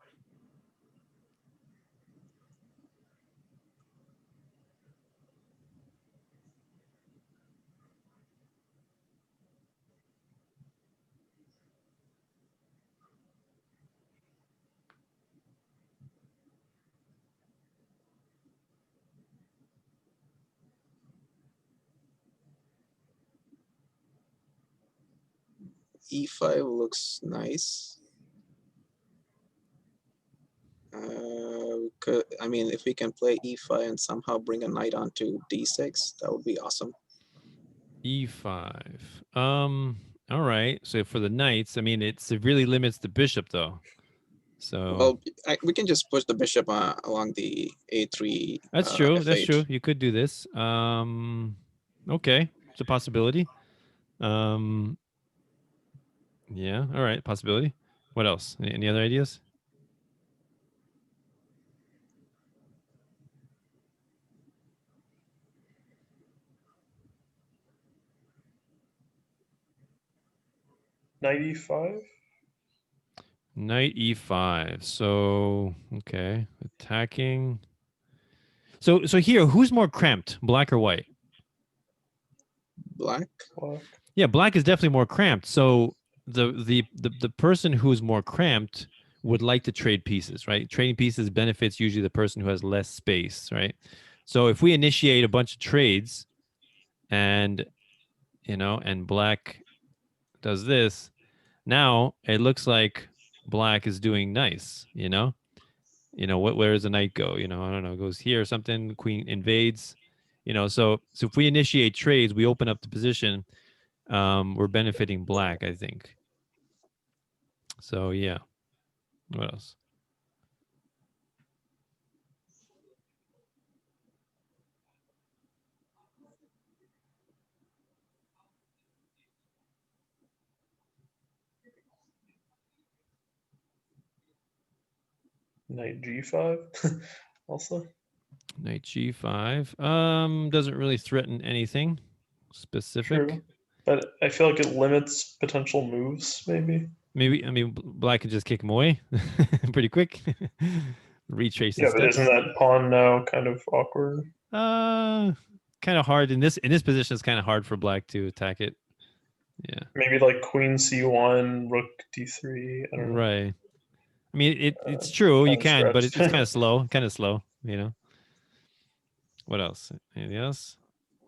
E5 looks nice. I mean, if we can play E5 and somehow bring a knight onto D6, that would be awesome. E5. All right. So for the knights, I mean, it severely limits the bishop, though. So well, we can just push the bishop along the A3. That's true. F8. That's true. You could do this. Okay, it's a possibility. Yeah. All right. Possibility. What else? Any other ideas? Knight e5. Knight e5. So okay, attacking. So here, who's more cramped, black or white? Black. Black. Yeah, black is definitely more cramped. So the person who's more cramped would like to trade pieces, right? Trading pieces benefits usually the person who has less space, right? So if we initiate a bunch of trades, and and black does this, now it looks like black is doing nice, where does the knight go? I don't know, goes here or something, queen invades, so if we initiate trades, we open up the position, we're benefiting black, I think. So yeah, what else? Knight g5 also. Knight g5 doesn't really threaten anything specific. True. But I feel like it limits potential moves, maybe. Maybe, I mean, black could just kick him away pretty quick. Retrace his Yeah, but steps. isn't that pawn now kind of awkward? Kind of hard in this position. It's kind of hard for black to attack it. Yeah. Maybe like queen c1, rook d3. I don't know. Right. I mean, it's true, you can, but it's kind of slow. What else? Anything else?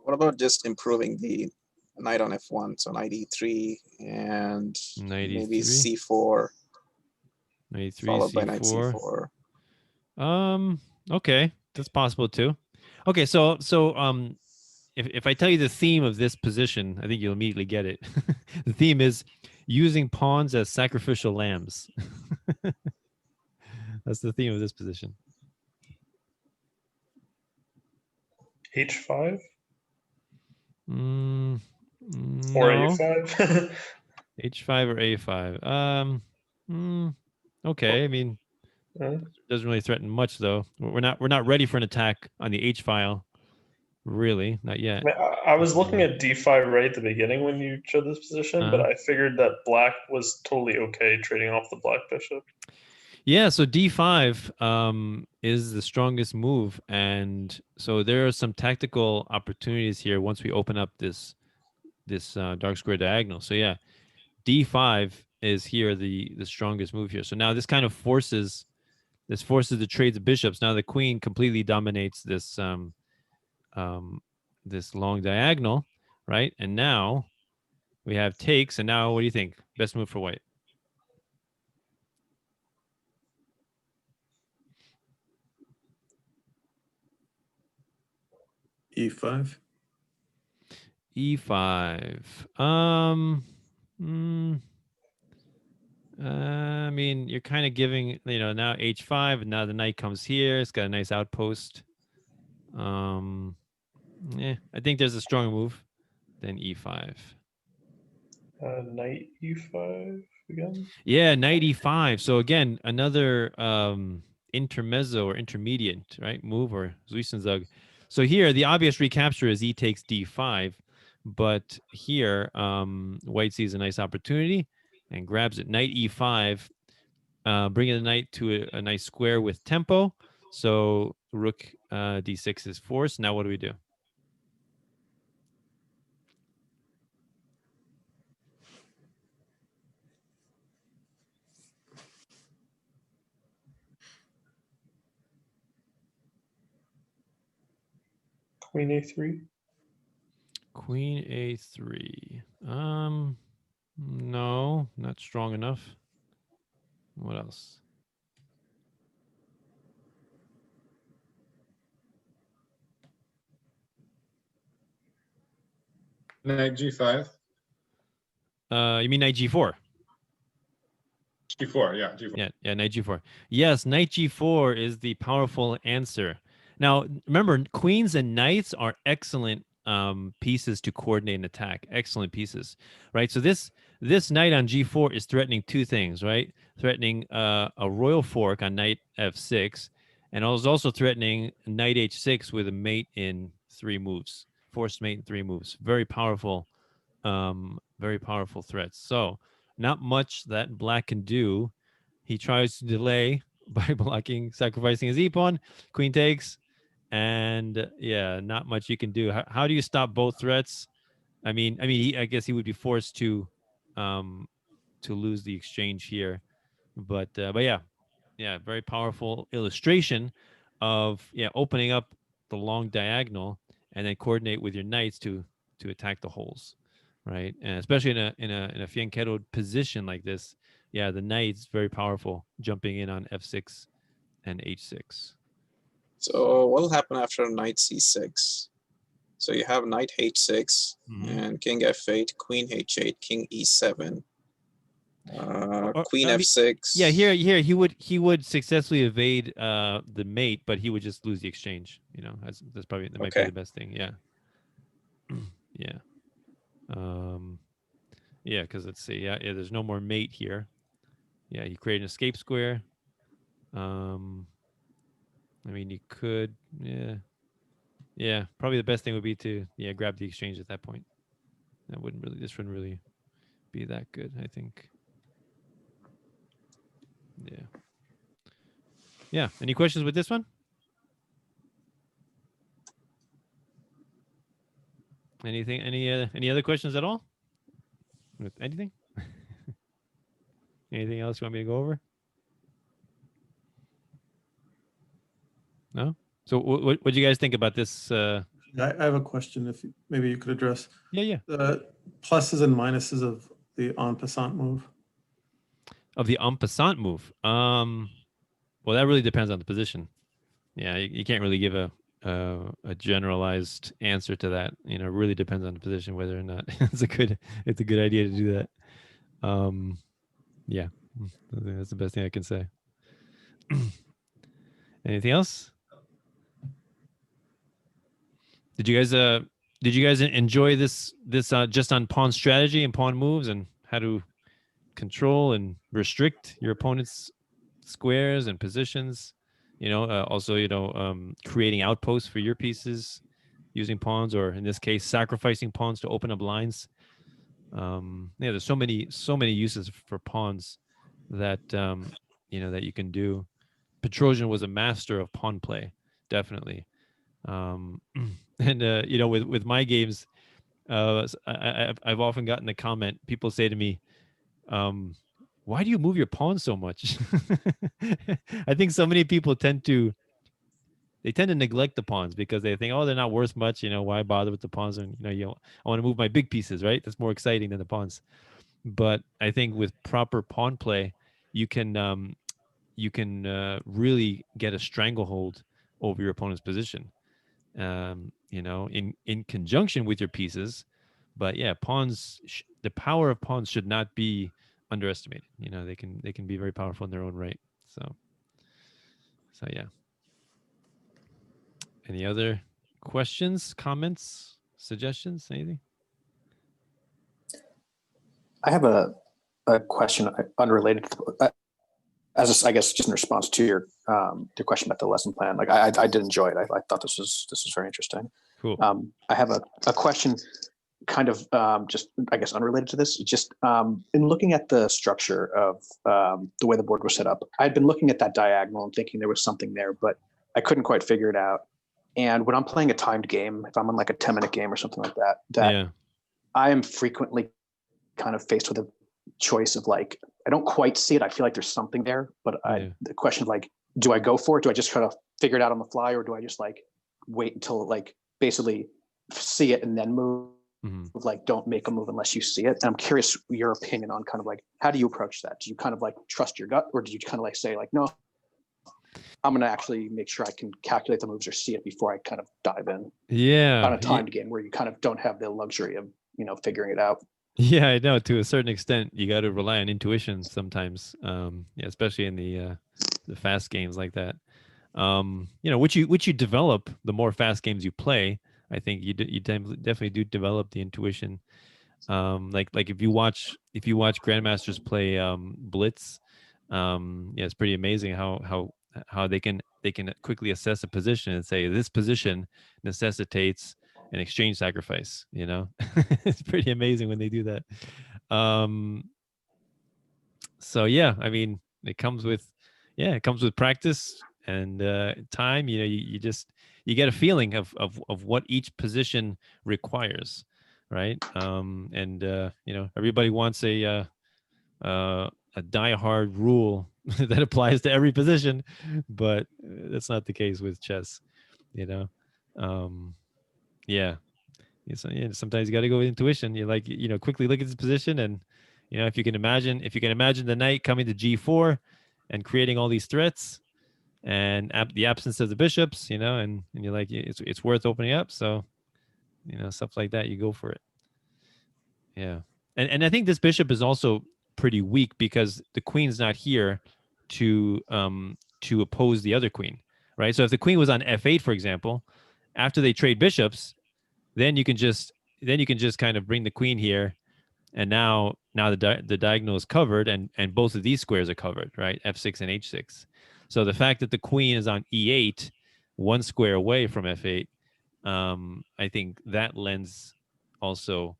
What about just improving the knight on f1? So knight e3 and Knight maybe e3. c4. Knight e3, followed c4. by knight c4. Okay, that's possible too. Okay, so if I tell you the theme of this position, I think you'll immediately get it. The theme is using pawns as sacrificial lambs. That's the theme of this position. h5? Or a5? h5 or a5. Okay, I mean, doesn't really threaten much though. We're not ready for an attack on the h file. Really, not yet. I was looking at d5 right at the beginning when you showed this position, but I figured that black was totally okay trading off the black bishop. Yeah, so d5 is the strongest move, and so there are some tactical opportunities here once we open up this dark square diagonal. So yeah, d5 is here the strongest move here. So now this kind of forces the trades of bishops. Now the queen completely dominates this this long diagonal, right? And now we have takes, and now what do you think? Best move for white? E5. E5. I mean, you're kind of giving, now H5, and now the knight comes here. It's got a nice outpost. Yeah, I think there's a stronger move than E5. Knight E5 again? Yeah, knight E5. So again, another intermezzo or intermediate, right, move, or Zuisenszug. So here, the obvious recapture is E takes D5, but here, white sees a nice opportunity and grabs it. Knight E5, bringing the knight to a nice square with tempo. So rook D6 is forced. Now what do we do? Queen A3. Queen A3. No, not strong enough. What else? Knight G5. You mean knight G4? G4, yeah, G4. Yeah, knight G4. Yes, knight G4 is the powerful answer. Now, remember, queens and knights are excellent pieces to coordinate an attack. Excellent pieces, right? So this knight on G4 is threatening two things, right? Threatening a royal fork on knight F6, and also threatening knight H6 with a mate in 3 moves, forced mate in 3 moves. Very powerful threats. So not much that black can do. He tries to delay by blocking, sacrificing his e-pawn. Queen takes, and yeah, not much you can do. How do you stop both threats? I mean, I guess he would be forced to lose the exchange here, but yeah, very powerful illustration of opening up the long diagonal and then coordinate with your knights to attack the holes, right? And especially in a fianchettoed position like this, yeah, the knight's very powerful, jumping in on f6 and h6. So what'll happen after knight c6? So you have knight h6 and king f8, queen h8, king e7, queen f6. Yeah, here he would successfully evade the mate, but he would just lose the exchange. That's probably might be the best thing. Yeah. Yeah. Yeah, because let's see. Yeah, there's no more mate here. Yeah, you create an escape square. I mean, you could, yeah. Probably the best thing would be to grab the exchange at that point. This wouldn't really be that good, I think. Yeah. Yeah. Any questions with this one? Anything? Any other questions at all? With anything? Anything else you want me to go over? No. So what do you guys think about this? I have a question. If maybe you could address. Yeah. The pluses and minuses of the en passant move. Of the en passant move. Well, that really depends on the position. Yeah, you can't really give a generalized answer to that. It really depends on the position whether or not it's a good idea to do that. Yeah, I think that's the best thing I can say. Anything else? Did you guys enjoy this just on pawn strategy and pawn moves and how to control and restrict your opponent's squares and positions? Also, creating outposts for your pieces using pawns, or in this case, sacrificing pawns to open up lines. There's so many uses for pawns that that you can do. Petrosian was a master of pawn play, definitely. And with my games, I've often gotten the comment. People say to me, why do you move your pawns so much? I think so many people tend to neglect the pawns because they think, oh, they're not worth much. Why bother with the pawns? And I want to move my big pieces, right? That's more exciting than the pawns. But I think with proper pawn play, you can really get a stranglehold over your opponent's position. In conjunction with your pieces. But yeah, pawns. The power of pawns should not be underestimated. They can be very powerful in their own right. So yeah. Any other questions, comments, suggestions, anything? I have a question unrelated to, I guess just in response to your question about the lesson plan. Like I did enjoy it. I thought this was very interesting. Cool. I have a question kind of just, I guess, unrelated to this. Just in looking at the structure of the way the board was set up, I'd been looking at that diagonal and thinking there was something there, but I couldn't quite figure it out. And when I'm playing a timed game, if I'm on like a 10-minute game or something like that, I am frequently kind of faced with a choice of like, I don't quite see it. I feel like there's something there, but the question of like, do I go for it? Do I just try to figure it out on the fly, or do I just like wait until like basically see it and then move? Like, don't make a move unless you see it. And I'm curious your opinion on kind of like, how do you approach that? Do you kind of like trust your gut, or do you kind of like say like, no, I'm going to actually make sure I can calculate the moves or see it before I kind of dive in? Yeah. On a timed game where you kind of don't have the luxury of, figuring it out. Yeah, I know. To a certain extent, you got to rely on intuition sometimes. Especially in the fast games like that. Which you develop the more fast games you play. I think you definitely do develop the intuition. Like if you watch grandmasters play blitz, it's pretty amazing how they can quickly assess a position and say this position necessitates an exchange sacrifice. It's pretty amazing when they do that. So yeah, I mean, it comes with practice and time. You know, you just you get a feeling of what each position requires, right? And you know, everybody wants a die-hard rule that applies to every position, but that's not the case with chess. You know, yeah. So yeah, sometimes you got to go with intuition. You like, you know, quickly look at this position, and you know, if you can imagine the knight coming to g4 and creating all these threats, and the absence of the bishops, you know, and you're like, it's worth opening up. So, you know, stuff like that, you go for it. Yeah, and I think this bishop is also pretty weak because the queen's not here to oppose the other queen, right? So if the queen was on f8, for example, after they trade bishops, then you can just kind of bring the queen here, and now the diagonal is covered, and both of these squares are covered, right? f6 and h6. So the fact that the queen is on e8, one square away from f8, I think that lends also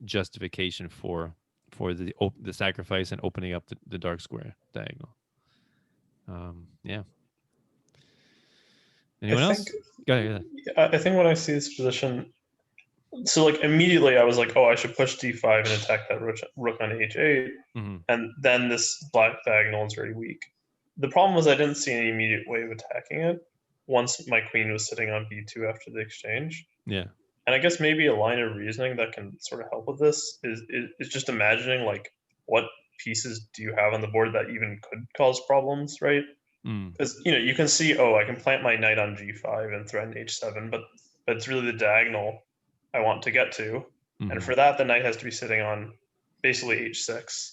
justification for the sacrifice and opening up the dark square diagonal. Yeah. Anyone else? Go ahead. I think when I see this position, so like immediately I was like, oh, I should push d5 and attack that rook on h8, and then this black diagonal is very weak. The problem was I didn't see any immediate way of attacking it once my queen was sitting on b2 after the exchange. Yeah. And I guess maybe a line of reasoning that can sort of help with this is just imagining like what pieces do you have on the board that even could cause problems, right? Because you know, you can see, oh, I can plant my knight on g5 and threaten h7, but it's really the diagonal I want to get to, and for that the knight has to be sitting on basically h6.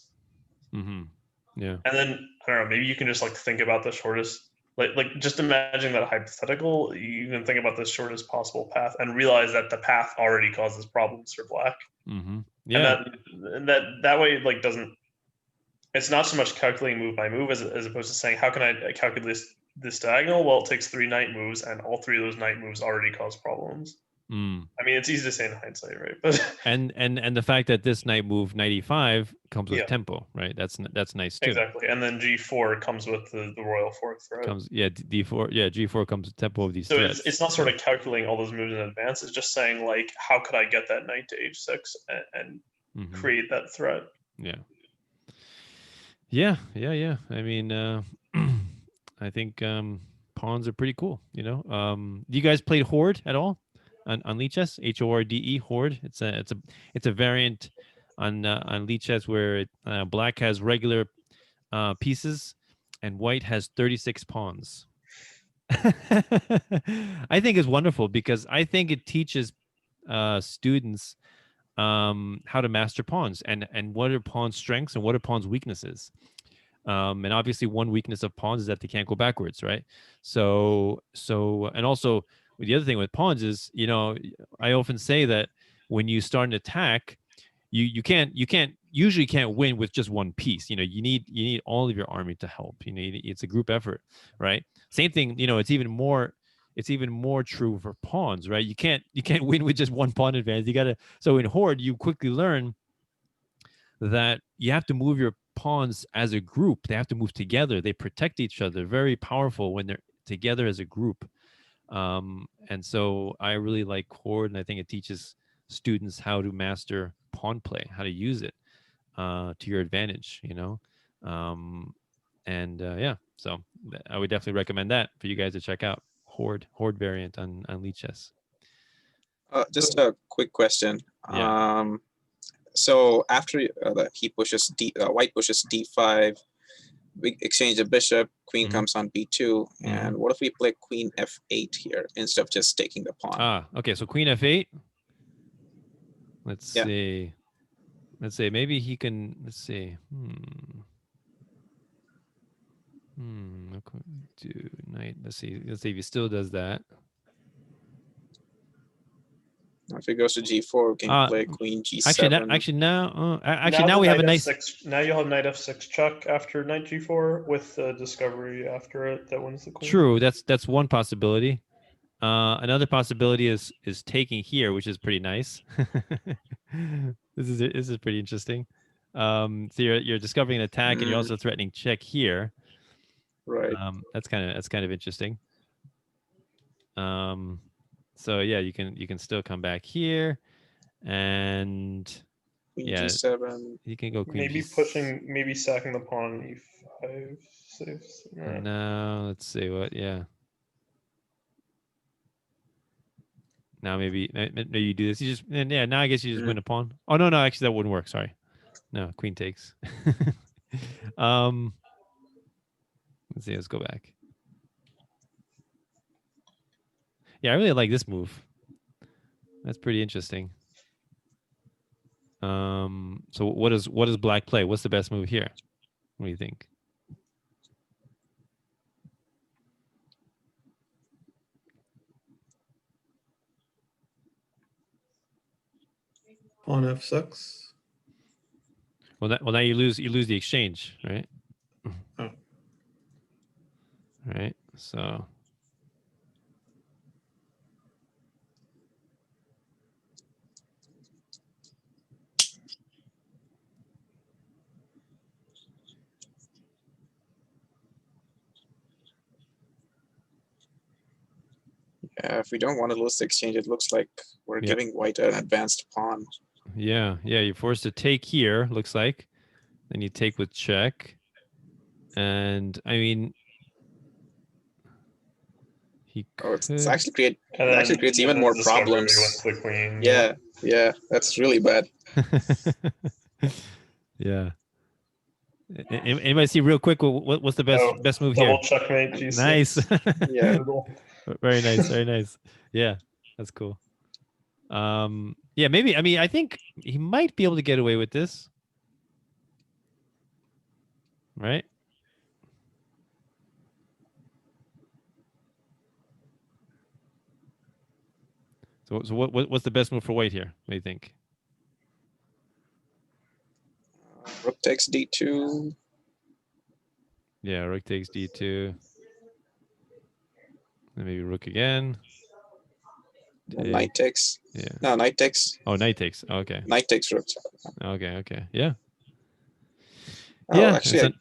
Yeah. And then I don't know, maybe you can just like think about the shortest, like just imagine that hypothetical. You can think about the shortest possible path and realize that the path already causes problems for black. Yeah. And that way it like doesn't. It's not so much calculating move by move as opposed to saying, how can I calculate this diagonal? Well, it takes 3 knight moves, and all 3 of those knight moves already cause problems. I mean, it's easy to say in hindsight, right? But and the fact that this knight move knight e5 comes with tempo, right? That's nice too. Exactly. And then g4 comes with the royal fork threat. D4. Yeah, g4 comes with tempo of these so threats. It's not sort of calculating all those moves in advance. It's just saying like, how could I get that knight to h6 and create that threat? Yeah. I mean, I think pawns are pretty cool. You know, you guys played Horde at all on Lichess? HORDE, Horde. It's a variant on Lichess where black has regular pieces and white has 36 pawns. I think it's wonderful because I think it teaches students how to master pawns and what are pawns' strengths and what are pawns' weaknesses. And obviously one weakness of pawns is that they can't go backwards, right? So and also the other thing with pawns is, you know, I often say that when you start an attack, you usually can't win with just one piece. You know, you need all of your army to help. You know, it's a group effort, right? Same thing, you know, it's even more true for pawns, right? You can't win with just one pawn advantage. You gotta. So in Horde, you quickly learn that you have to move your pawns as a group. They have to move together. They protect each other. Very powerful when they're together as a group. And so I really like Horde, and I think it teaches students how to master pawn play, how to use it to your advantage. You know, yeah. So I would definitely recommend that for you guys to check out. Horde variant on Lichess. Just a quick question. Yeah. So after white pushes d5, we exchange a bishop, queen comes on b2, and what if we play queen f8 here instead of just taking the pawn? Okay. So queen f8. Let's see. Maybe he can. Let's see. Do knight. Let's see if he still does that. If it goes to g4, we can play queen g7. Now we have a nice. Now you'll have knight f6 check after knight g4 with discovery after it that wins the queen. True, that's one possibility. Another possibility is taking here, which is pretty nice. This is pretty interesting. So you're discovering an attack, and you're Mm. also threatening check here. Right. That's kind of interesting. So yeah, you can still come back here, and Queen yeah, G7. you can go queen. Maybe pushing, maybe sacking the pawn on E5 saves. And now let's see what. Yeah. Now maybe you do this. You just and yeah. Now I guess you just win a pawn. Oh no, actually that wouldn't work. Sorry. No, queen takes. Let's see. Let's go back. Yeah, I really like this move. That's pretty interesting. So what does black play? What's the best move here? What do you think? Pawn F6. Well, now you lose the exchange, right? Oh. Right. So. Yeah, if we don't want to lose the exchange, it looks like we're giving white an advanced pawn. Yeah, you're forced to take here, looks like. Then you take with check. And I mean, it's actually creates even more problems. With the queen. Yeah, that's really bad. Yeah. Anybody see real quick what's the best move here? Double checkmate G6. Nice. Yeah. Very nice, very nice. Yeah, that's cool. Yeah, maybe. I mean, I think he might be able to get away with this, right? So what's the best move for white here? What do you think? Rook takes D2. Yeah, rook takes D2. And maybe rook again. Knight takes. Yeah. No, knight takes. Oh, knight takes. Okay. Knight takes rook. Okay. Yeah. Oh, yeah. Actually, you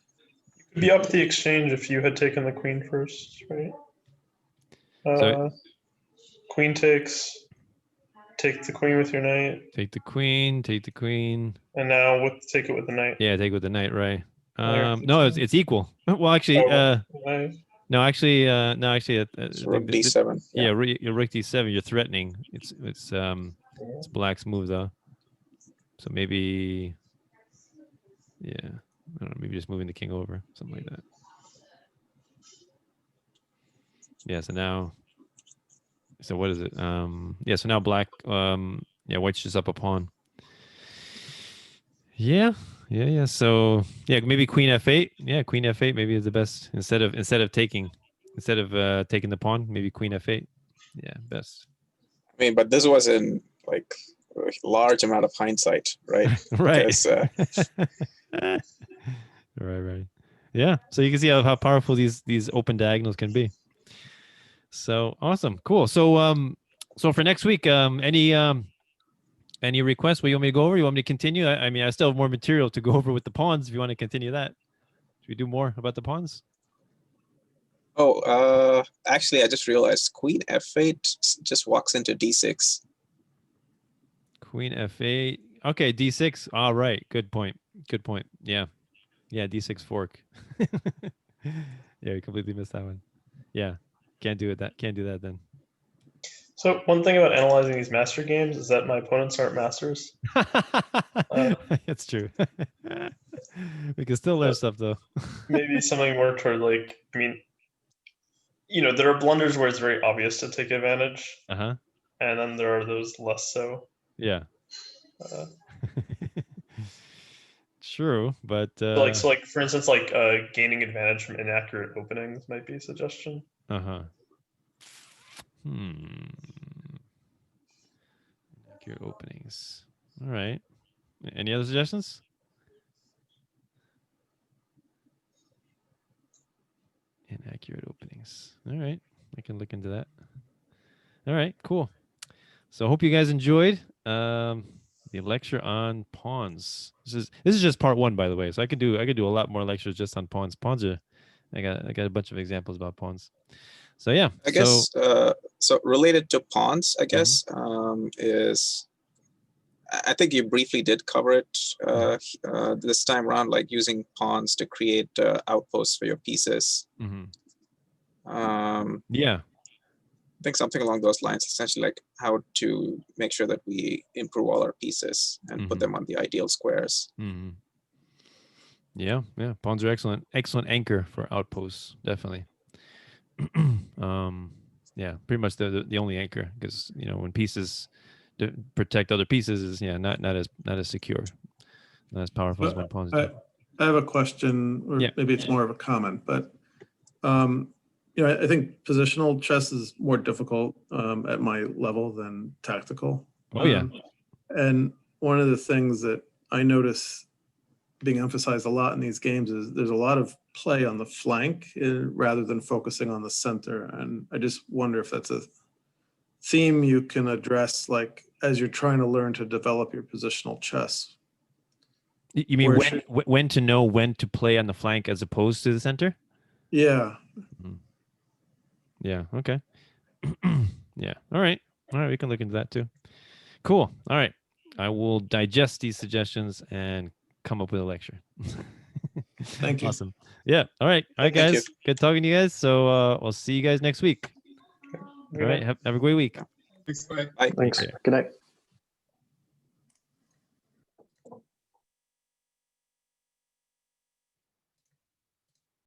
could be up the exchange if you had taken the queen first, right? Queen takes. Take the queen with your knight. Take the queen. Take the queen. And now take it with the knight. Yeah, take it with the knight, right? No, it's equal. Well, actually, no, actually, it's rook D7. Yeah, rook D7. You're threatening. It's black's move though. So maybe, yeah, I don't know. Maybe just moving the king over, something like that. Yeah. So now. So what is it? Yeah. So now black. White's just up a pawn. Yeah. So yeah, maybe queen f8. Yeah, queen f8 maybe is the best instead of taking the pawn. Maybe queen f8. Yeah, best. I mean, but this was in like a large amount of hindsight, right? Right. Because, right. Yeah. So you can see how powerful these open diagonals can be. So awesome, cool. So so for next week, any requests? What you want me to go over? You want me to continue? I mean, I still have more material to go over with the pawns. If you want to continue that, should we do more about the pawns? Oh, actually, I just realized Queen F8 just walks into D6. Queen F8. Okay, D6. All right. Good point. Yeah, D6 fork. Yeah, we completely missed that one. Yeah, can't do that then. So one thing about analyzing these master games is that my opponents aren't masters. That's true. We can still learn stuff though. Maybe something more toward like, I mean, there are blunders where it's very obvious to take advantage. Uh-huh. And then there are those less so. Yeah. True, but like for instance, gaining advantage from inaccurate openings might be a suggestion. Inaccurate openings. All right. Any other suggestions? Inaccurate openings. All right. I can look into that. All right, cool. So I hope you guys enjoyed. The lecture on pawns. This is just part 1, by the way. So I could do a lot more lectures just on pawns. Pawns are I got a bunch of examples about pawns. So yeah. I guess so related to pawns, I guess, is I think you briefly did cover it this time around, like using pawns to create outposts for your pieces. Yeah. I think something along those lines, essentially like how to make sure that we improve all our pieces and put them on the ideal squares. Yeah. Pawns are excellent anchor for outposts, definitely. Yeah, pretty much the only anchor, because when pieces protect other pieces is not as secure, not as powerful as when pawns do. I have a question, or maybe it's more of a comment, but I think positional chess is more difficult at my level than tactical. Oh yeah. And one of the things that I notice being emphasized a lot in these games is there's a lot of play on the flank rather than focusing on the center. And I just wonder if that's a theme you can address, like as you're trying to learn to develop your positional chess. You mean when to know when to play on the flank as opposed to the center? Yeah. Yeah. Okay. Yeah. All right. We can look into that too. Cool. All right. I will digest these suggestions and come up with a lecture. Thank you. Awesome. Yeah. All right. All right, guys. Good talking to you guys. So we'll see you guys next week. All right. Have a great week. Thanks, bye. Bye. Thanks. Good night.